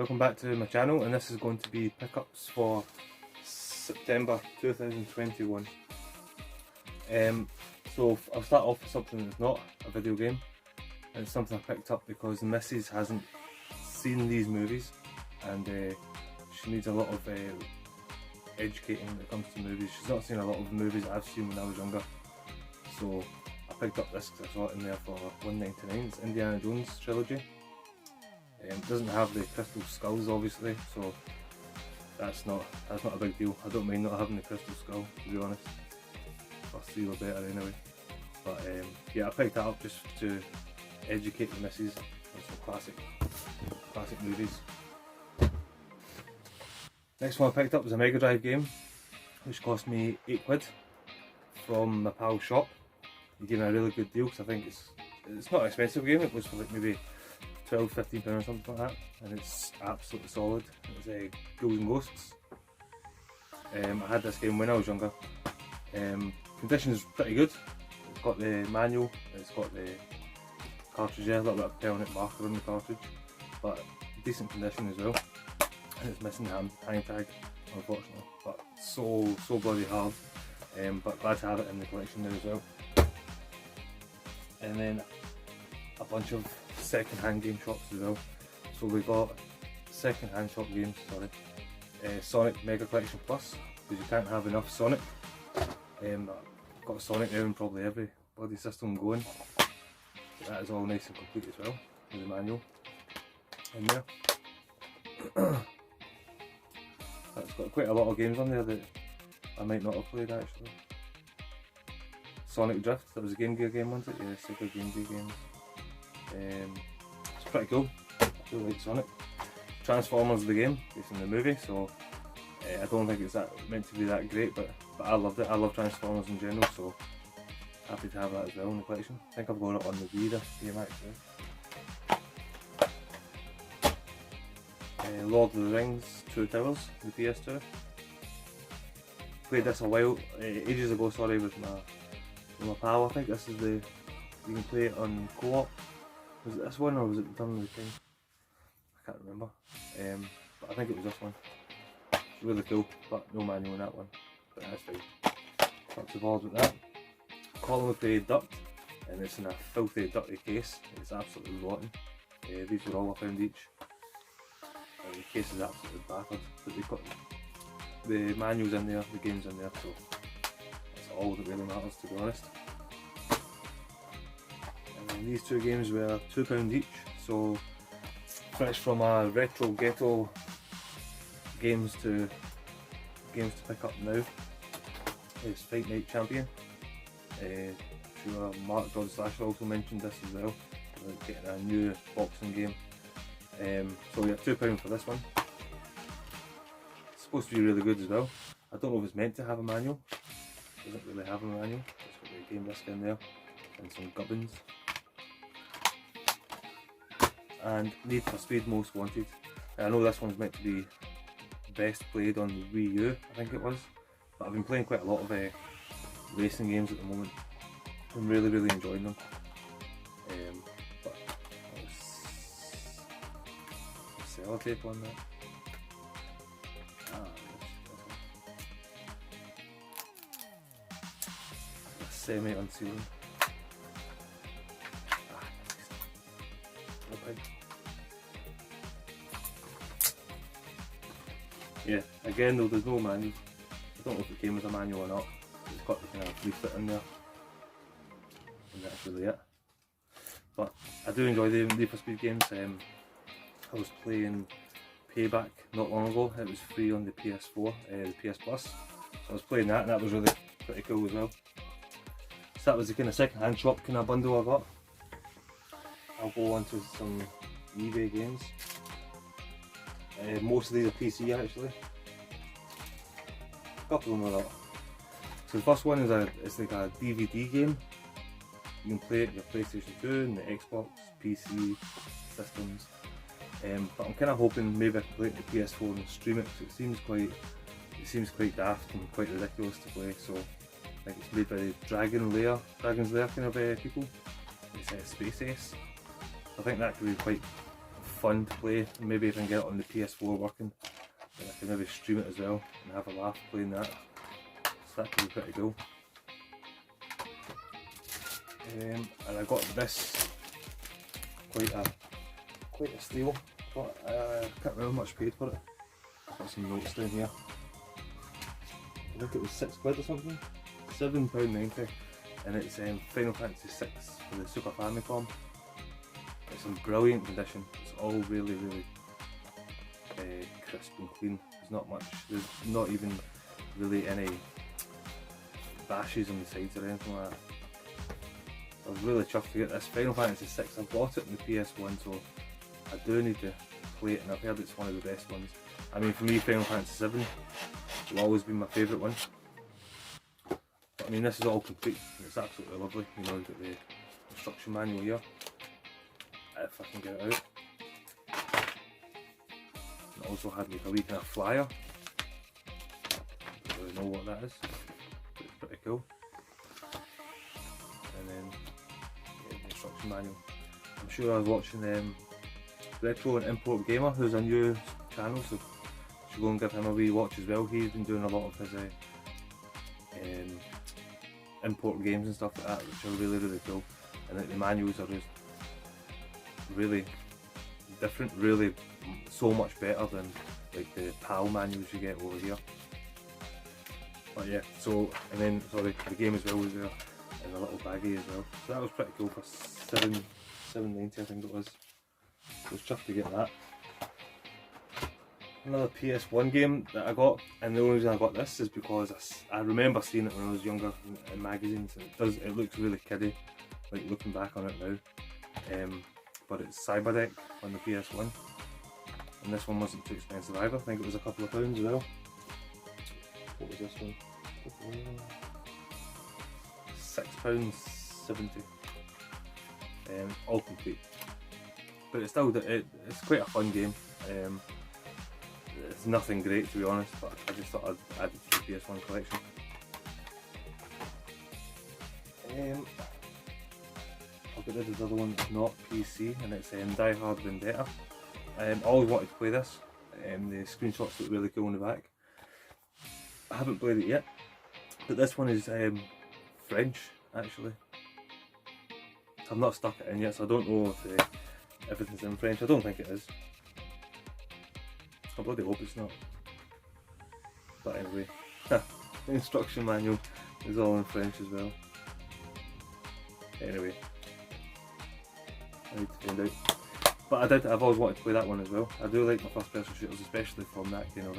welcome back to my channel, and this is going to be pickups for September 2021. So I'll start off with something that's not a video game, and it's something I picked up because the missus hasn't seen these movies, and she needs a lot of educating when it comes to movies. She's not seen a lot of the movies I've seen when I was younger, so I picked up this because I saw it in there for $1.99. It's Indiana Jones trilogy. It doesn't have the crystal skulls, obviously, so that's not a big deal. I don't mind not having the crystal skull, to be honest. First three were better anyway. But yeah, I picked that up just to educate the missus on some classic movies. Next one I picked up was a Mega Drive game, which cost me £8 from my pal's shop. He gave me a really good deal because I think it's not an expensive game. It was for like maybe £12–15 or something like that, and it's absolutely solid. It's Ghouls and Ghosts. I had this game when I was younger. Condition is pretty good. It's got the manual, it's got the cartridge there, a little bit of permanent marker on the cartridge, but decent condition as well. And it's missing the hang tag, unfortunately, but so bloody hard. But glad to have it in the collection now as well. And then a bunch of second-hand game shops as well. So we got second-hand shop games, Sonic Mega Collection Plus, because you can't have enough Sonic. I've got Sonic now in probably every bloody system going. So that is all nice and complete as well, with the manual in there. That's got quite a lot of games on there that I might not have played actually. Sonic Drift, that was a Game Gear game, wasn't it? Yeah, Sega Game Gear games. It's pretty cool. I do like Sonic. Transformers the game, based on the movie, so I don't think it's meant to be that great, but I loved it. I love Transformers in general, so happy to have that as well in the collection. I think I've got it on the Wii, this game actually. Lord of the Rings, Two Towers, the PS2. Played this a while, ages ago, sorry, with my pal. I think this is you can play it on co-op. Was it this one or was it Return of the King? I can't remember. But I think it was this one. It's really cool, but no manual in that one. But that's fine. Not too bothered with that. Column of the Duct, and it's in a filthy, dirty case. It's absolutely rotten. These were all I found each. The case is absolutely battered, but they've got the manuals in there, the games in there, so that's all that really matters, to be honest. And these two games were £2 each, so fresh from a retro ghetto games to pick up now is Fightmate Champion. Sure, Mark George Slasher also mentioned this as well, about getting a new boxing game. So yeah, £2 for this one. It's supposed to be really good as well. I don't know if it's meant to have a manual. It doesn't really have a manual. It's got the game disc in there and some gubbins. And Need for Speed Most Wanted. I know this one's meant to be best played on the Wii U, I think it was. But I've been playing quite a lot of racing games at the moment. I'm really enjoying them. But sellotape on that. Semi-unsealing. Yeah, again though, there's no manual. I don't know if it came with a manual or not. It's got the kind of leaflet in there, and that's really it. But I do enjoy the Need for Speed games. I was playing Payback not long ago. It was free on the PS4, the PS Plus. So I was playing that, and that was really pretty cool as well. So that was the kind of second-hand shop kind of bundle I got. I'll go on to some eBay games. Most of these are PC actually. A couple of them are not. So the first one is it's like a DVD game. You can play it on your PlayStation 2 and the Xbox, PC systems. But I'm kind of hoping maybe I can play it on the PS4 and stream it, because it seems quite daft and quite ridiculous to play. So I think it's made by Dragon's Lair kind of people. It's Space Ace. I think that could be quite fun to play. Maybe if I can get it on the PS4 working, then I can maybe stream it as well and have a laugh playing that. So that could be pretty cool. And I got this quite a steal. But I can't remember how much I paid for it. I've got some notes down here. I think it was £6 or something. £7.90, and it's Final Fantasy VI for the Super Famicom. It's in brilliant condition. It's all really crisp and clean. There's not much. There's not even really any bashes on the sides or anything like that. I was really chuffed to get this Final Fantasy VI. I bought it in the PS1, so I do need to play it, and I've heard it's one of the best ones. I mean, for me, Final Fantasy VII will always be my favourite one. But I mean, this is all complete. It's absolutely lovely. You know, you've got the instruction manual here. If I can get it out. It also had like a wee kind of flyer. I don't really know what that is, but it's pretty cool. And then yeah, the instruction manual. I'm sure I was watching Retro and Import Gamer, who's a new channel, so should go and give him a wee watch as well. He's been doing a lot of his import games and stuff like that, which are really cool. And like, the manuals are just really different, really so much better than like the PAL manuals you get over here. But yeah, so, and then sorry, the game as well was there in a little baggie as well. So that was pretty cool for $7.90 I think it was. So I was chuffed to get that. Another PS1 game that I got, and the only reason I got this is because I remember seeing it when I was younger in magazines. It looks really kiddie, like looking back on it now. But it's Cyberdeck on the PS1, and this one wasn't too expensive either. I think it was a couple of pounds as well. What was this one? £6.70. All complete. But it's still it's quite a fun game. It's nothing great to be honest, but I just thought I'd add it to the PS1 collection. I'll get rid of the other one that's not PC, and it's Die Hard Vendetta. I always wanted to play this. The screenshots look really cool in the back. I haven't played it yet, but this one is French actually. I've not stuck it in yet, so I don't know if everything's in French. I don't think it is. I bloody hope it's not. But anyway, the instruction manual is all in French as well. Anyway, I need to find out. But I've always wanted to play that one as well. I do like my first person shooters, especially from that kind of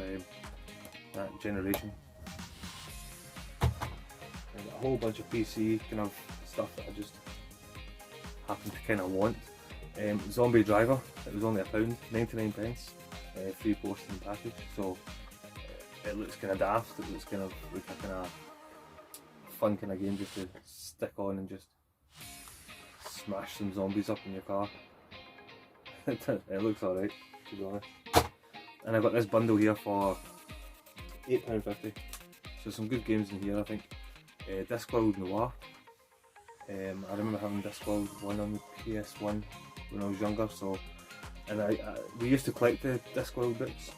that generation. I've got a whole bunch of PC kind of stuff that I just happen to kind of want. Zombie Driver, it was only £1, 99p. Free posting package, so it looks kind of daft. It looks kind of like a kind of fun kind of game just to stick on and just smash some zombies up in your car. It looks alright, to be honest. And I got this bundle here for £8.50. So some good games in here, I think. Dishonored Noir. I remember having Dishonored 1 on the PS1 when I was younger, so. And we used to collect the Discworld books.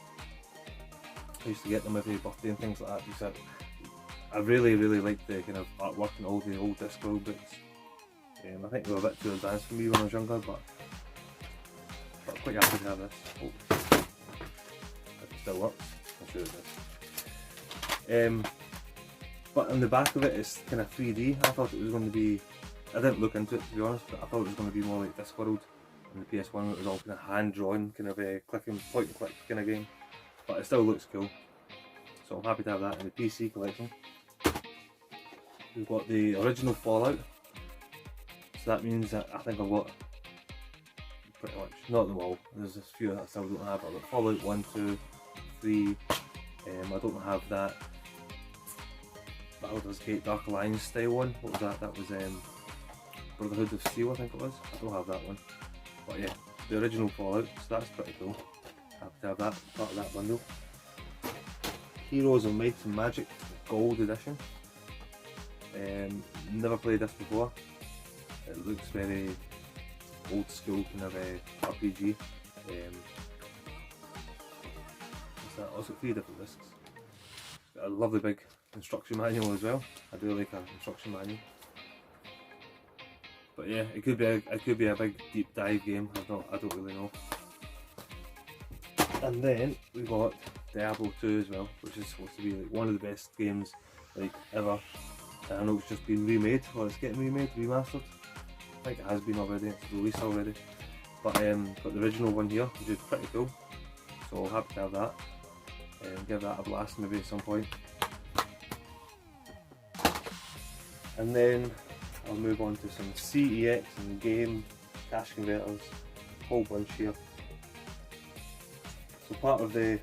I used to get them every birthday and things like that because I really liked the kind of artwork and all the old Discworld books. I think they were a bit too advanced for me when I was younger, but I'm quite happy to have this. Oh, if it still works, I'm sure it does. But on the back of it, it's kind of 3D. I thought it was going to be. I didn't look into it to be honest, but I thought it was going to be more like Discworld. In the PS1 it was all kind of hand drawn, kind of point and click kind of game, but it still looks cool, so I'm happy to have that in the PC collection. We've got the original Fallout, so that means that I think I've got pretty much, not them all, there's a few that I still don't have. I've got Fallout 1, 2, 3, I don't have that Baldur's Gate Dark Alliance style one. What was that? That was Brotherhood of Steel I think it was. I don't have that one. But yeah, the original Fallout, so that's pretty cool. Happy to have that part of that bundle. Heroes of Might and Magic Gold Edition. Never played this before. It looks very old school kind of RPG. what's that? Also 3 different discs. Got a lovely big instruction manual as well. I do like an instruction manual. But yeah, it could be a big deep dive game. I don't really know. And then we got Diablo 2 as well, which is supposed to be like one of the best games like ever. I know it's just been remade, or it's getting remade, remastered. I think it has been already, it's released already. But got the original one here, which is pretty cool. So happy to have that. Give that a blast maybe at some point. And then I'll move on to some CEX and game cash converters, whole bunch here. So part of the,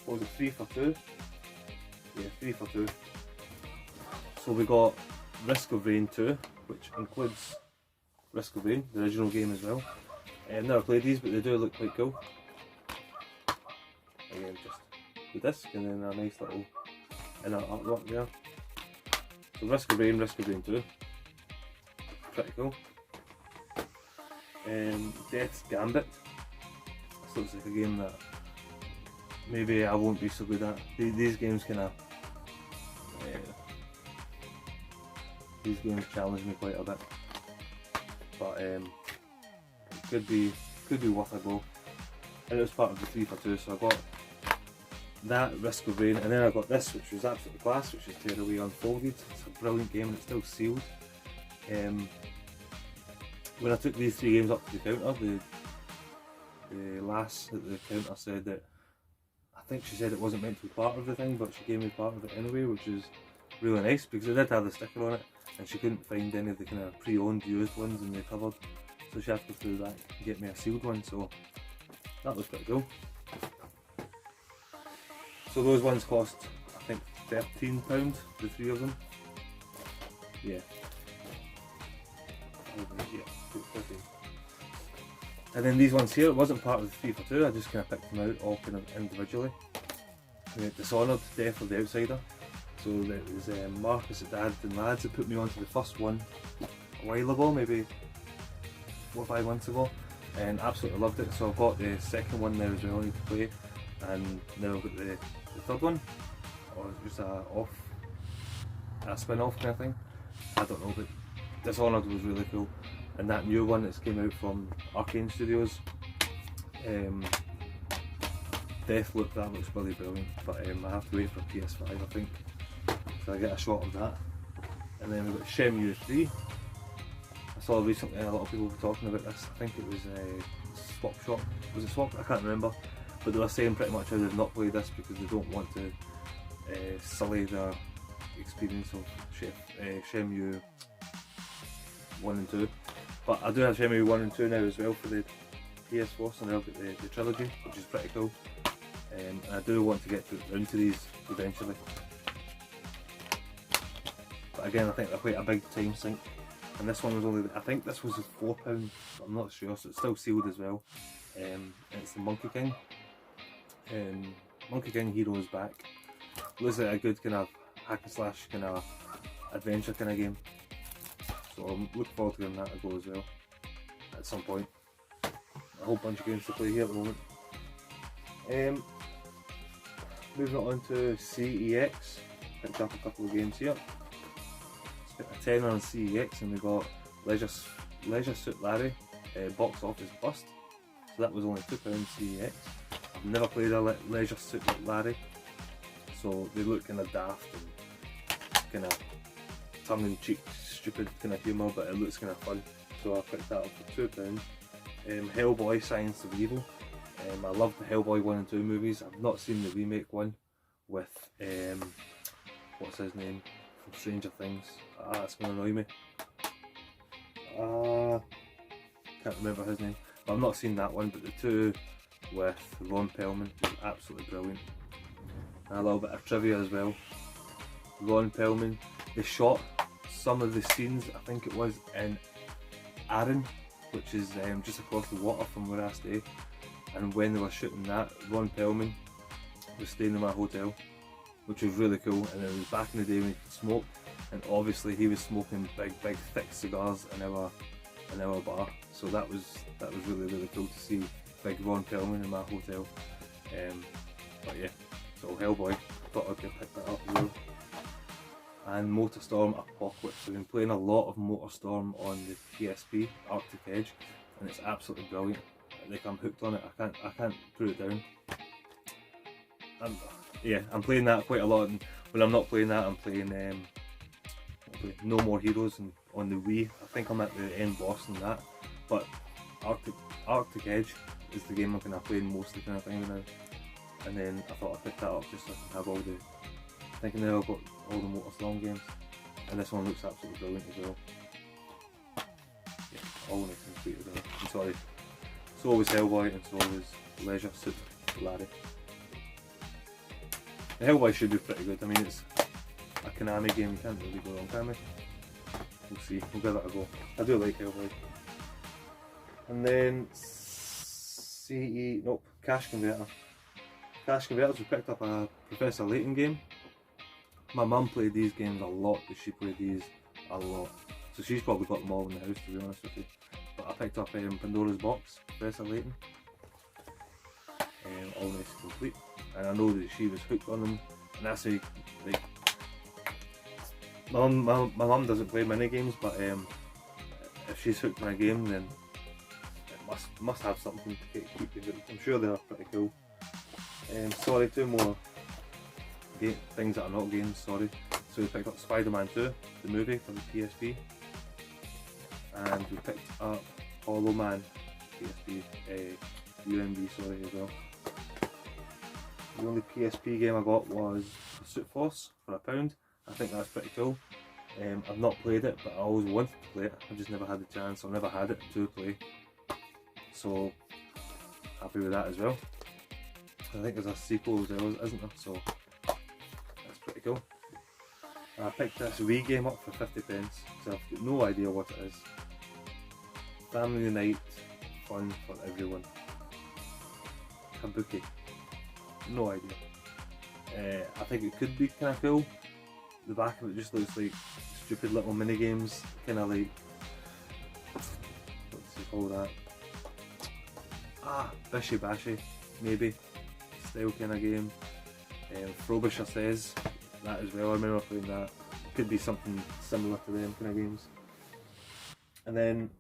what was it, 3 for 2? Yeah, 3 for 2. So we got Risk of Rain 2, which includes Risk of Rain, the original game as well. I've never played these, but they do look quite cool. Again, just the disc and then a nice little inner artwork there. So Risk of Rain 2. Pretty cool. Death's Gambit. This looks like a game that maybe I won't be so good at. These games these games challenge me quite a bit. But it could be worth a go. And it was part of the 3 for 2, so I got that, Risk of Rain, and then I got this, which was absolutely class, which is Tearaway Unfolded. It's a brilliant game and it's still sealed. When I took these 3 games up to the counter, the lass at the counter said that, I think she said it wasn't meant to be part of the thing, but she gave me part of it anyway, which is really nice because it did have the sticker on it and she couldn't find any of the kind of pre-owned used ones in the cupboard, so she had to go through that and get me a sealed one, so that was pretty cool. So those ones cost, I think, £13, the 3 of them. Yeah. Yeah, 15. And then these ones here, it wasn't part of the 3 for 2, I just kind of picked them out all kind of individually. Dishonored, Death of the Outsider. So it was Marcus at Dad and Lads that put me onto the first one a while ago, maybe 4 or 5 months ago, and absolutely loved it. So I've got the second one there as well I need to play, and now I've got the third one, or just a spin-off kind of thing. I don't know, but Dishonored was really cool. And that new one that's came out from Arcane Studios, Deathloop, that looks really brilliant, but I have to wait for PS5 I think, so I get a shot of that. And then we've got Shenmue 3. I saw recently a lot of people were talking about this. I think it was Swap Shop. Was it Swap? I can't remember. But they were saying pretty much how they've not played this because they don't want to sully their experience of Shenmue 1 and 2. But I do have Shenmue 1 and 2 now as well for the PS4, so now I've got the trilogy, which is pretty cool. And I do want to get round to these eventually. But again, I think they're quite a big time sink. And this one was only, I think this was £4, but I'm not sure, so it's still sealed as well. It's the Monkey King. Monkey King Hero is back. Looks like a good kind of hack and slash kind of adventure kind of game. So I'm looking forward to giving that a go as well at some point. A whole bunch of games to play here at the moment. Moving on to CEX, picked up a couple of games here. Spent a tenner on CEX and we got Leisure Suit Larry, Box Office Bust. So that was only £2 CEX. I've never played a Leisure Suit Larry, so they look kind of daft and kind of tongue-in-cheek, stupid kind of humour, but it looks kind of fun. So I picked that up for £2. Hellboy, Science of Evil. I love the Hellboy 1 and 2 movies. I've not seen the remake one with, what's his name, from Stranger Things. It's going to annoy me. Can't remember his name. But I've not seen that one, but the two with Ron Perlman is absolutely brilliant. And a little bit of trivia as well. Ron Perlman, they shot some of the scenes, I think it was in Arran, which is just across the water from where I stay. And when they were shooting that, Ron Perlman was staying in my hotel, which was really cool. And it was back in the day when he could smoke, and obviously he was smoking big thick cigars in our bar. So that was really cool to see big Ron Perlman in my hotel. But yeah, so Hellboy, thought I'd pick that up as well. And Motorstorm Apocalypse. I've been playing a lot of Motorstorm on the PSP, Arctic Edge, and it's absolutely brilliant. Like, I'm hooked on it. I can't put it down. I'm playing that quite a lot, and when I'm not playing that, I'm playing No More Heroes and on the Wii. I think I'm at the end boss in that, but Arctic Edge is the game I'm kind of playing most of the kind of thing now. And then I thought I'd pick that up just so I can have all the. Thinking now I've got all the Motorstorm games, and this one looks absolutely brilliant as well. Yeah, all nice and sweet as well. I'm sorry. So was Hellboy, and so was Leisure Suit Larry. The Hellboy should be pretty good. I mean, it's a Konami game, you can't really go wrong, can we? We'll see, we'll give it a go. I do like Hellboy. And then Cash Converter. Cash Converters, we picked up a Professor Layton game. My mum played these games a lot, but she played these a lot. So she's probably got them all in the house, to be honest with you. But I picked up Pandora's Box, Professor Layton. All nice and complete. And I know that she was hooked on them. And that's how, like, my mum doesn't play mini games, but if she's hooked on a game, then it must have something to keep you hooked. I'm sure they're pretty cool. Sorry, two more things that are not games, sorry. So we picked up Spider-Man 2, the movie for the PSP. And we picked up Hollow Man, PSP, UMB, sorry, as well. The only PSP game I got was Suit Force for £1. I think that's pretty cool. I've not played it, but I always wanted to play it. I just never had the chance, or never had it to play. So, happy with that as well. I think there's a sequel as well, isn't there? So, that's pretty cool. I picked this Wii game up for 50 pence, so I've got no idea what it is. Family night, fun for everyone. Kabuki. No idea. I think it could be kind of cool. The back of it just looks like stupid little mini games, kind of like, what's it called that? Bishy Bashy, maybe, style kind of game. Frobisher Says, that as well, I remember playing that. Could be something similar to them kind of games. And then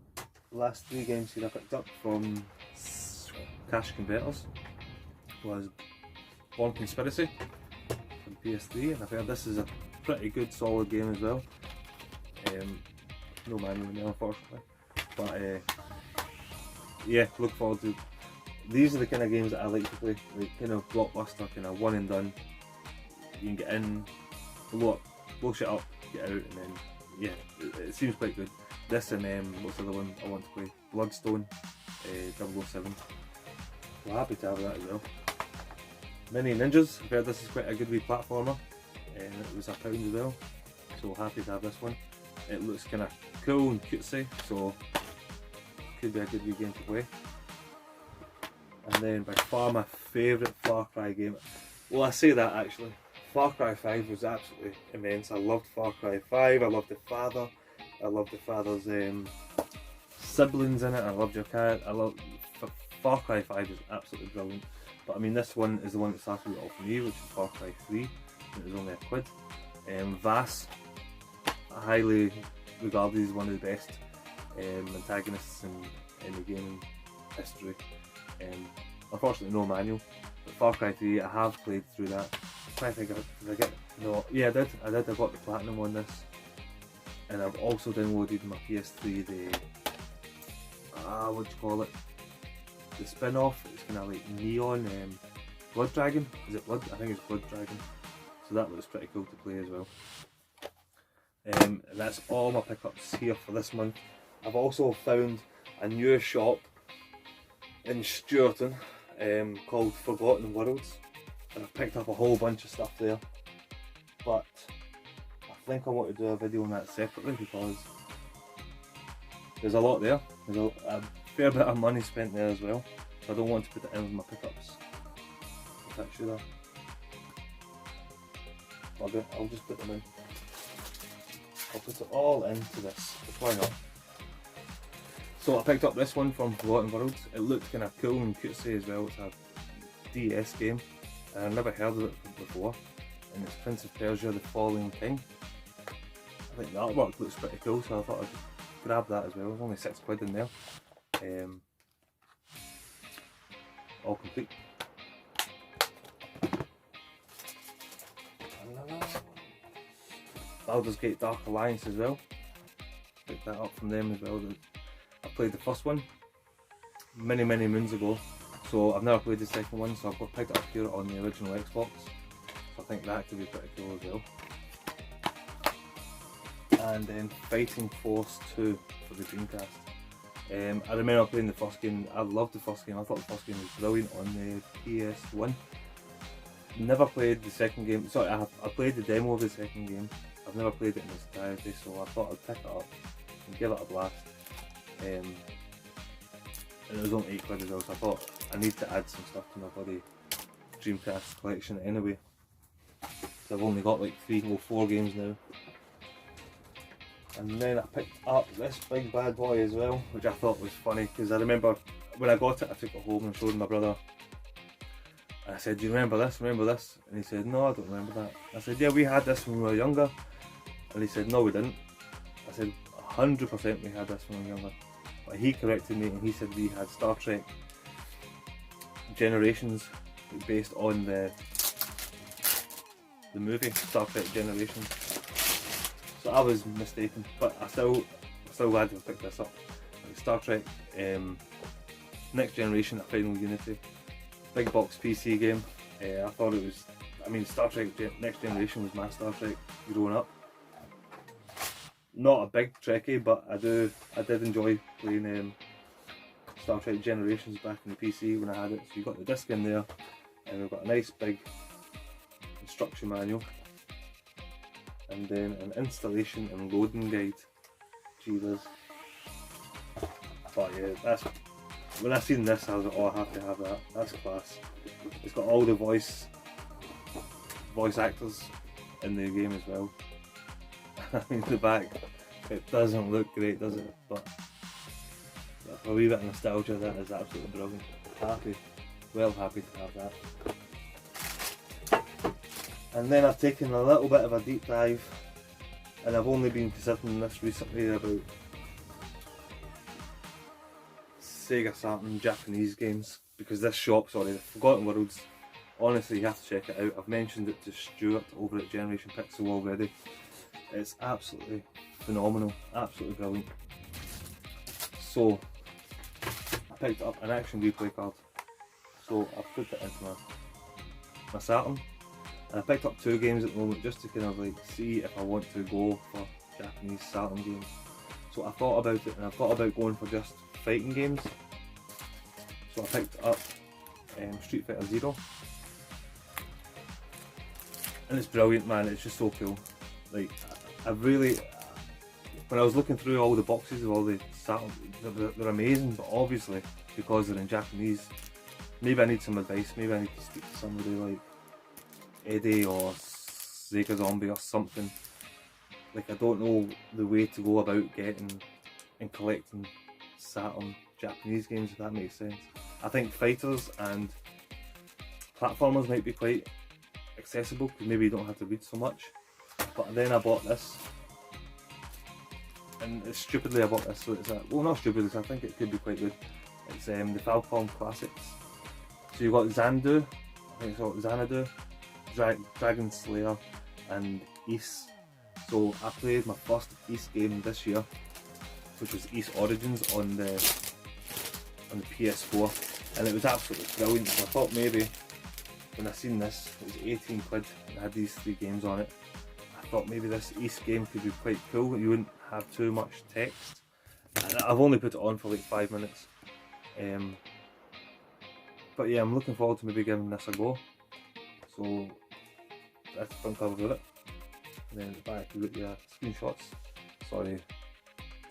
the last three games here I picked up from Cash Converters was Born Conspiracy from PS3, and I've heard this is a pretty good solid game as well. No manual in there unfortunately, but yeah, look forward to. These are the kind of games that I like to play, like kind of blockbuster, kind of one and done. You can get in, blow shit up, get out, and then yeah, it seems quite good. This and what's the other one I want to play? Bloodstone, 007. We're happy to have that as well. Mini Ninjas, I've heard this is quite a good wee platformer, and it was £1 as well, so happy to have this one. It looks kind of cool and cutesy, so could be a good wee game to play. And then by far my favourite Far Cry game, well I say that actually, Far Cry 5 was absolutely immense. I loved Far Cry 5, I loved the father, I loved the father's siblings in it, I loved your cat, Far Cry 5 is absolutely brilliant. But I mean, this one is the one that started it all for me, which is Far Cry 3. It was only £1. Vass, highly regarded as one of the best antagonists in the gaming history. Unfortunately, no manual. But Far Cry 3, I have played through that. I'm trying to think, did I get? No, yeah, I did. I got the platinum on this, and I've also downloaded my PS3 the what do you call it? The spin-off. It's kind of like Neon Blood Dragon. Is it Blood? I think it's Blood Dragon. So that looks pretty cool to play as well. And that's all my pickups here for this month. I've also found a new shop in Stewarton called Forgotten Worlds, and I've picked up a whole bunch of stuff there, but I think I want to do a video on that separately because there's a lot there. There's a fair bit of money spent there as well, so I don't want to put it in with my pickups. That should have. Bugger, I'll just put them in. I'll put it all into this, why not? So I picked up this one from Forgotten Worlds. It looked kind of cool and cutesy as well. It's a DS game, and I've never heard of it before. And it's Prince of Persia: The Fallen King. I think the artwork looks pretty cool, so I thought I'd just grab that as well. There's only £6 in there. All complete. Baldur's Gate Dark Alliance as well. Picked that up from them as well. I played the first one many moons ago, so I've never played the second one, so I've got picked it up here on the original Xbox. So I think that could be pretty cool as well. And then Fighting Force 2 for the Dreamcast. I remember playing the first game. I loved the first game. I thought the first game was brilliant on the PS1. Never played the second game. Sorry, I played the demo of the second game. I've never played it in its entirety, so I thought I'd pick it up and give it a blast. And it was only £8 as well, so I thought I need to add some stuff to my bloody Dreamcast collection anyway. So I've only got like 3 or 4 games now. And then I picked up this big bad boy as well, which I thought was funny because I remember when I got it, I took it home and showed my brother. And I said, "Do you remember this? Remember this?" And he said, "No, I don't remember that." I said, "Yeah, we had this when we were younger." And he said, "No, we didn't." I said, "100% we had this when we were younger." But he corrected me and he said we had Star Trek Generations based on the movie Star Trek Generations. So I was mistaken, but I'm still glad to have picked this up. Like Star Trek Next Generation at Final Unity, big box PC game. I thought it was, I mean, Star Trek Next Generation was my Star Trek growing up. Not a big Trekkie, but I did enjoy playing Star Trek Generations back in the PC when I had it. So you got the disc in there, and we've got a nice big instruction manual. And then an installation and loading guide. Jesus. But yeah, when I seen this, I was like, oh, I have to have that. That's class. It's got all the voice actors in the game as well. I mean, the back, it doesn't look great, does it? But for a wee bit of nostalgia, that is absolutely brilliant. Happy to have that. And then I've taken a little bit of a deep dive, and I've only been considering this recently about Sega Saturn Japanese games, because this shop, the Forgotten Worlds, honestly you have to check it out. I've mentioned it to Stuart over at Generation Pixel already. It's absolutely phenomenal, absolutely brilliant. So I picked up an action replay card, so I put it into my Saturn. And I picked up 2 games at the moment just to kind of like see if I want to go for Japanese Saturn games. So I thought about it, and I thought about going for just fighting games. So I picked up Street Fighter Zero. And it's brilliant, man, it's just so cool. Like, when I was looking through all the boxes of all the Saturn, they're amazing, but obviously, because they're in Japanese, maybe I need some advice, maybe I need to speak to somebody like Eddie or Sega Zombie or something. Like, I don't know the way to go about getting and collecting Saturn Japanese games, if that makes sense. I think fighters and platformers might be quite accessible because maybe you don't have to read so much. But then I bought this, and stupidly I bought this, so it's well, not stupidly, so I think it could be quite good. It's the Falcon Classics. So you've got Xanadu, I think it's called Xanadu, Dragon Slayer and Ys. So I played my first Ys game this year, which was Ys Origins on the PS4, and it was absolutely brilliant. So I thought maybe when I seen this, it was £18 and it had these 3 games on it. I thought maybe this Ys game could be quite cool. You wouldn't have too much text. And I've only put it on for like 5 minutes. But yeah, I'm looking forward to maybe giving this a go. So that's the front cover of it. And then at the back you got your screenshots. Sorry,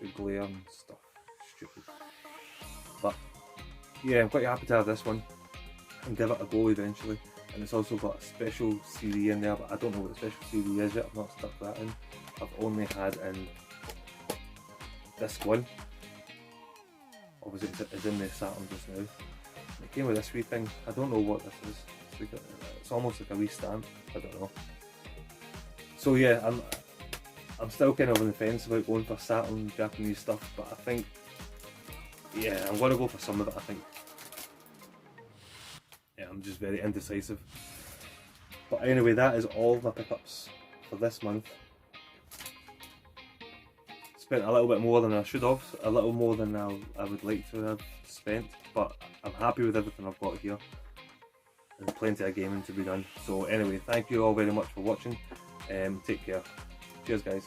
the glare and stuff. Stupid. But yeah, I'm quite happy to have this one and give it a go eventually. And it's also got a special CD in there, but I don't know what the special CD is yet. I've not stuck that in. I've only had in disc 1. obviously it's in the Saturn just now. It came with this wee thing. I don't know what this is. It's almost like a wee stand. I don't know. So yeah, I'm still kind of on the fence about going for Saturn Japanese stuff, but I think, yeah, I'm going to go for some of it. I think. Yeah, I'm just very indecisive. But anyway, that is all my pickups for this month. Spent a little bit more than I should have, a little more than I would like to have spent, but I'm happy with everything I've got here. There's plenty of gaming to be done. So anyway, thank you all very much for watching. Take care. Cheers guys.